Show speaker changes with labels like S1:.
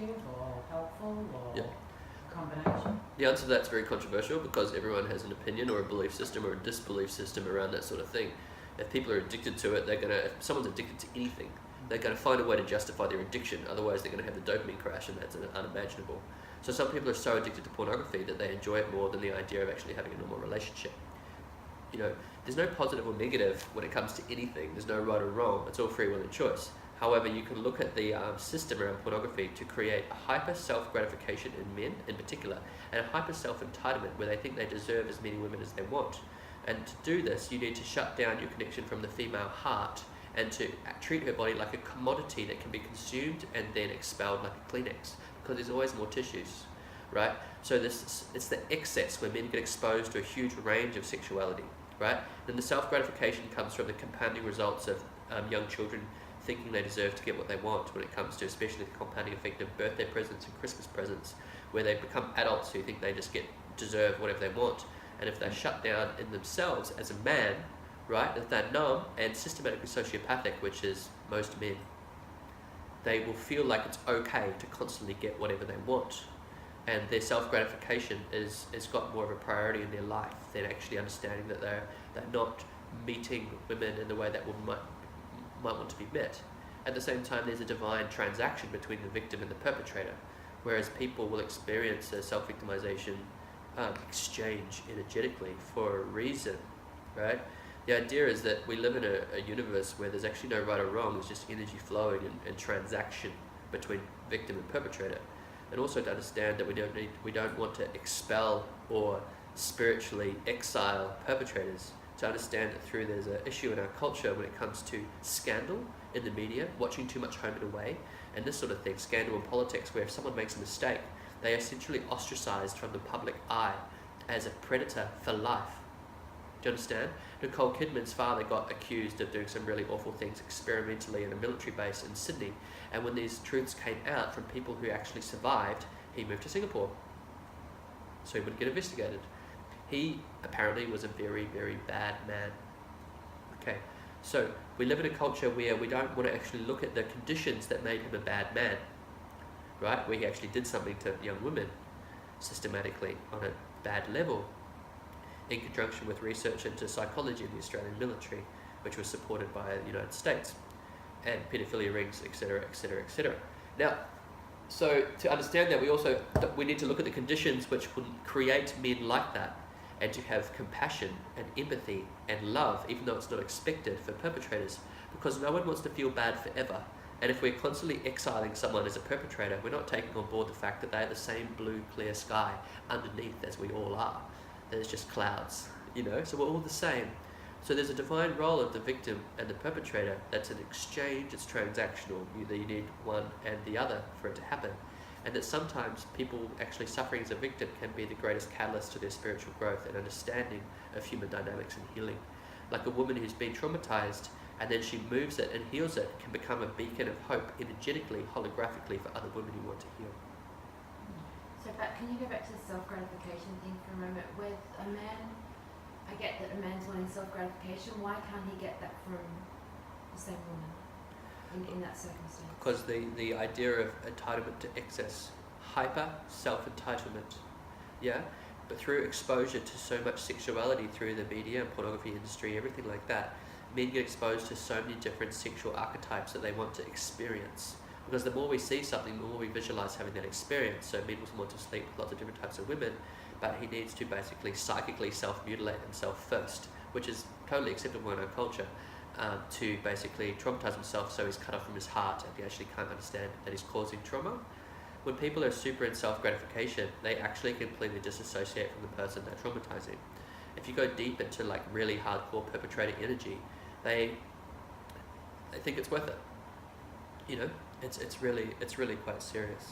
S1: destructive or helpful or
S2: Yeah.
S1: a combination?
S2: The answer to that's very controversial because everyone has an opinion or a belief system or a disbelief system around that sort of thing. If people are addicted to it, if someone's addicted to anything, they're going to find a way to justify their addiction. Otherwise, they're going to have the dopamine crash, and that's unimaginable. So some people are so addicted to pornography that they enjoy it more than the idea of actually having a normal relationship. You know, there's no positive or negative when it comes to anything. There's no right or wrong. It's all free will and choice. However, you can look at the system around pornography to create a hyper-self-gratification in men in particular, and a hyper-self-entitlement where they think they deserve as many women as they want. And to do this, you need to shut down your connection from the female heart and to treat her body like a commodity that can be consumed and then expelled like a Kleenex, because there's always more tissues, right? So it's the excess where men get exposed to a huge range of sexuality, right? Then the self-gratification comes from the compounding results of young children thinking they deserve to get what they want when it comes to especially the compounding effect of birthday presents and Christmas presents, where they become adults who think they just deserve whatever they want. And if they're shut down in themselves as a man, right, if they're numb and systematically sociopathic, which is most men, they will feel like it's okay to constantly get whatever they want. And their self-gratification is got more of a priority in their life than actually understanding that they're not meeting women in the way that women might want to be met. At the same time, there's a divine transaction between the victim and the perpetrator, whereas people will experience a self-victimization exchange energetically for a reason, right? The idea is that we live in a universe where there's actually no right or wrong, there's just energy flowing and transaction between victim and perpetrator. And also to understand that we don't want to expel or spiritually exile perpetrators. To understand that there's an issue in our culture when it comes to scandal in the media, watching too much Home and Away, and this sort of thing, scandal in politics, where if someone makes a mistake, they are essentially ostracized from the public eye as a predator for life. Do you understand? Nicole Kidman's father got accused of doing some really awful things experimentally in a military base in Sydney, and when these truths came out from people who actually survived, he moved to Singapore so he wouldn't get investigated. He apparently was a very, very bad man. Okay, so we live in a culture where we don't want to actually look at the conditions that made him a bad man, right? Where he actually did something to young women systematically on a bad level, in conjunction with research into psychology in the Australian military, which was supported by the United States, and paedophilia rings, etc., etc., etc. Now, so to understand that, we need to look at the conditions which would create men like that, and to have compassion and empathy and love, even though it's not expected for perpetrators, because no one wants to feel bad forever. And if we're constantly exiling someone as a perpetrator, we're not taking on board the fact that they have the same blue, clear sky underneath as we all are. There's just clouds, so we're all the same. So there's a divine role of the victim and the perpetrator. That's an exchange, it's transactional. You need one and the other for it to happen. And that sometimes people actually suffering as a victim can be the greatest catalyst to their spiritual growth and understanding of human dynamics and healing. Like a woman who's been traumatized and then she moves it and heals it can become a beacon of hope energetically, holographically for other women who want to heal.
S3: So, but can you go back to the self-gratification thing for a moment? With a man, I get that a man's wanting self-gratification. Why can't he get that from the same woman in that circumstance?
S2: Because the idea of entitlement to excess, hyper self-entitlement, yeah? But through exposure to so much sexuality through the media and pornography industry, everything like that, men get exposed to so many different sexual archetypes that they want to experience. Because the more we see something, the more we visualize having that experience. So men will want to sleep with lots of different types of women, but he needs to basically psychically self-mutilate himself first, which is totally acceptable in our culture, to basically traumatize himself so he's cut off from his heart and he actually can't understand that he's causing trauma. When people are super in self-gratification, they actually completely disassociate from the person they're traumatizing. If you go deep into like really hardcore perpetrator energy, they think it's worth it. It's really quite serious.